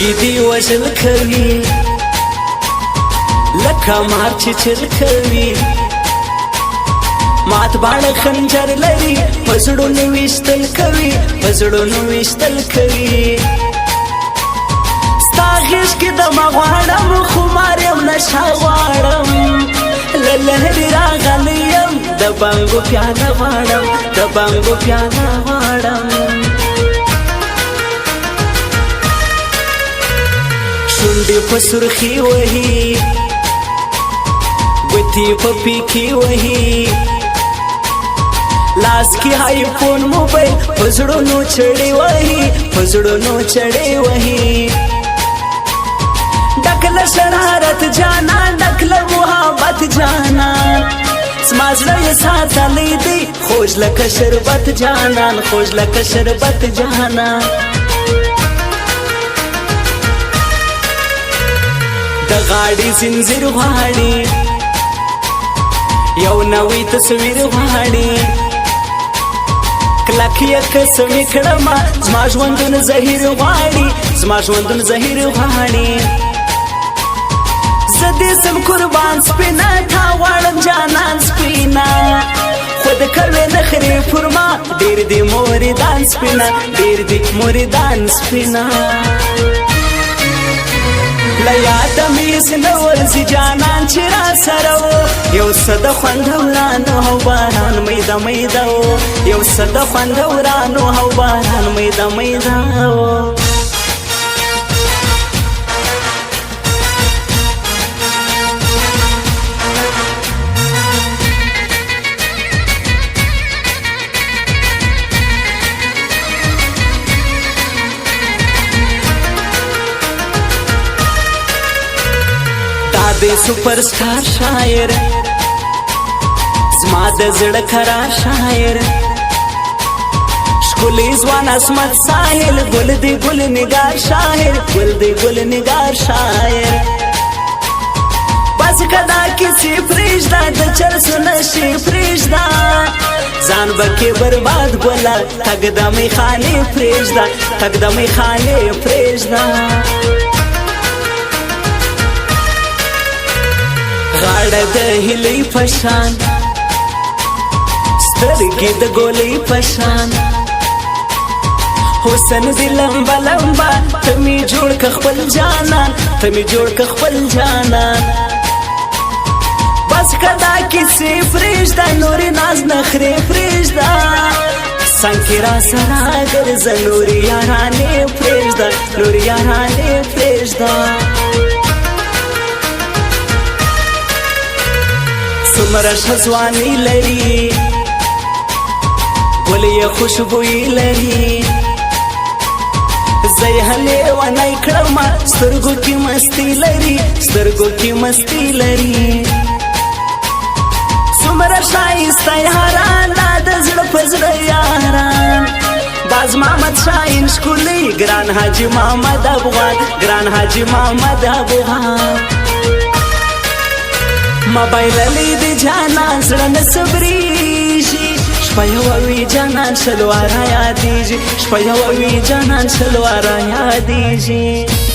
سترګې دې وژل کوي لکه مار چې چل کوي مات باڼه خنجر لري په زړونو ویشتل کوي په زړونو ویشتل کوي ستا غېږ کې دمه غواړم خمار یم نشه غواړم له لهرې راغلی یم د بانګو پیاله غواړم د بانګو پیاله غواړم شونډې په سرخي وهي ګوتې په پیکې وهي لاس کې آیفون موبایل په زړونو چړې وهي په زړونو چړې وهي ډک له شرارت جانان ډک له محبت جانان زما زړه یې ساتلی دی خوږ لکه شربت جانان خوږ لکه شربت جانان د غاړې زنځیر غواړي یو نوی تصویر غواړي کلک یې قسم یې کړمه زما ژوندون زهیر غواړي زما ژوندون زهیر غواړي زه دې سم قربان سپینه تا غواړم جانان سپینه خود کوې نخرې پر ما ډېر دې موریدان سپینه ډېر دې موریدان سپینه له یاده مې هېڅ نه ورځي جانان چې را سره و یو څه د خوندورانو او باران میده میده و یو څه د خوندورانو او باران میده میده و دې سپر سټار شاعر زما د زړه قرار شاعر ښکلی ځوان عصمت ساحل ګل دې ګل نګار شاعر ګل دې ګل نګار شاعر بس کدا کسی پرېږده د چرسو نشي پرېږده ځان به کې برباد ګله تګ د میخانې پرېږده تګ د میخانې پرېږده غاړه د هیلې په شان سترګې د ګولۍ په شان حسن دې لمبه لمبه ته مې جوړ که خپل جانان ته مې جوړ که خپل جانان بس کدا کیسې پرېږده نورې ناز نخرې پرېږده څنګ کې را سره ګرځه نورې یارانې پرېږده نورې یارانې پرېږده څومره ښه ځواني لري ګل یې خوشبویي لري زه یې هلیونی کړمه سترګو کې مستي لري سترګو کې مستي لري څومره ښایسته یاران دا د زړه په زړه یاران باز محمد شاهین ښکلی ګران حاجي محمد افغان ګران حاجي محمد افغان موبایل لید جانان زړه نه صبرېږي شپه یوه وي جانان شل واره یادېږي شپه یوه وي جانان شل واره یادېږي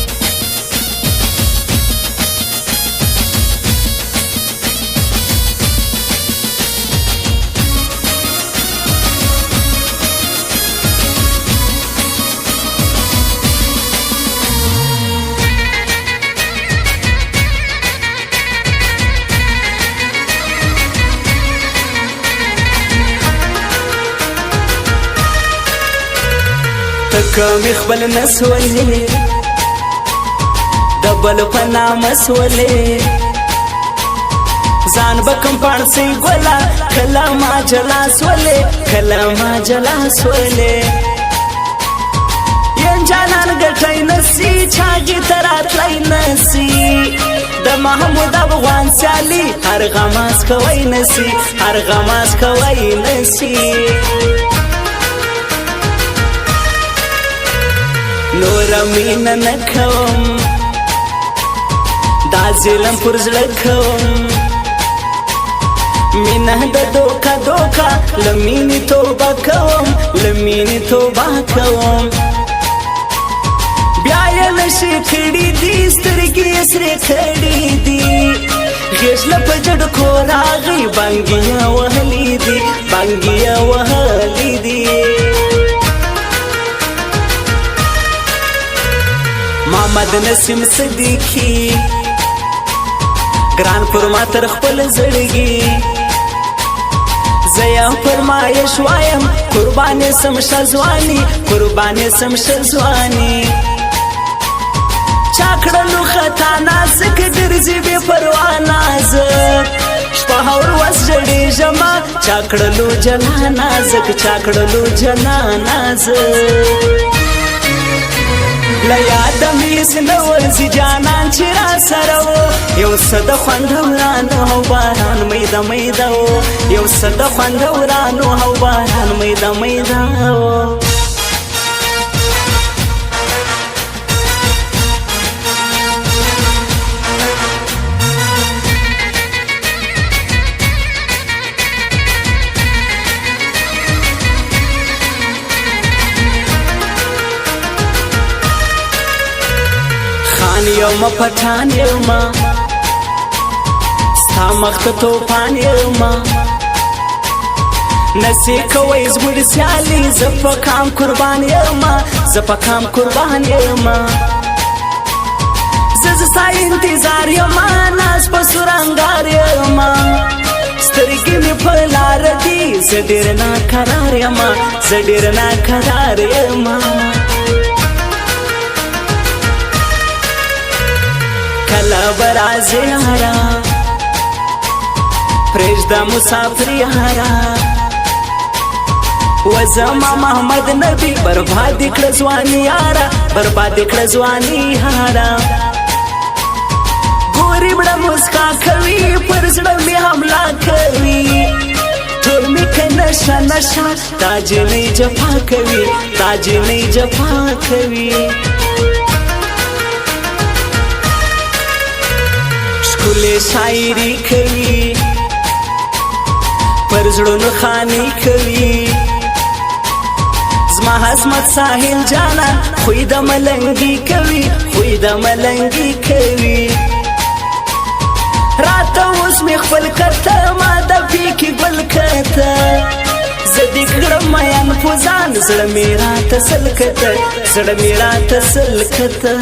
کمی خپل نسولې د بل په نامه سولې ځان به کوم پاړسۍ ګوله کله ما جلا سولې کله ما جلا سولې یم جانان ګټی نسي چاغې ته راتلی نسي د محمود افغان سیالي هر غماز کوی نسي هر غماز کوی نسي نوره مینه نه کوم دا ظلم پر زړه کوم مینه د دوکه دوکه له مینې توبه کوم له مینې توبه کوم بیا یې نشي کړي دي سترګې یې سرې کړي دي غېږله په جډکو راغی بانګې وهلي دي بانګې وهلي دي محمد نسیم صدیقي ګران پر ما تر خپل زړګي زه یې فرمایش وایم قربانې سم شه ځواني قربانې سم شه ځواني چا کړلو خطا نازک ګرځي بې پروا نازک شپه ورځ ژړېږمه چا کړلو جنا نازک چا کړلو جنا نازک له یاده مې هېڅ نه ورځي جانان چې را سره و یو څه د خوندورانو او باران میده میده و یو څه د خوندورانو او باران میده میده و یوما پټان یوما ستا مخ ته توپان یوما نسې کوئ زموږ سیالي زه په کام قربان یوما زه په کام قربان یوما زه ستا انتظار یوما ناز په سور انګار یوما سترګې مې په لاره دي زه ډېر ناقرار یمه زه ډېر ناقرار یمه کله به راځې یاره پرېږده مسافر یاره و زما محمد نبي برباد کړه ځواني یاره برباد کړه ځواني یاره ګورې مړه مسکا کوي پر زړه مې حمله کوي ټول مې که نشه نشه دا جنۍ جفا کوي دا جنۍ جفا کوي ښکلې شاعري کوي پر زړونو خاني کوي زما عصمت ساحل جانا خوی د ملنګي کوي خوی د ملنګي کوي راته اوس مې خپل کته ما د پیکې ګل کته زه دې کړم میان په ځان زړه مې راته سل کته زړه مې راته سل کته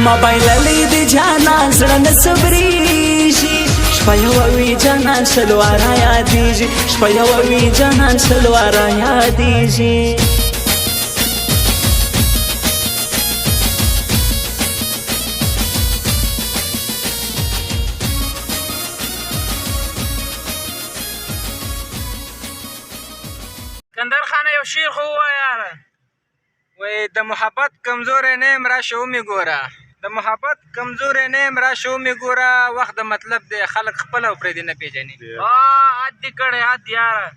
موبایل لید جانان زړه نه صبرېږي شپه یوه وي جانان شل واره یادېږي شپه یوه وي جانان شل واره یادېږي اسکندر خان یو شعر خو ووایه وای د محبت کمزوری نه یم راشه ومې ګوره د محبت کمزوری نه یم راشه ومې ګوره وخت د مطلب دی خلک خپله او پردي نه پېژني حد دې کړی حد یاره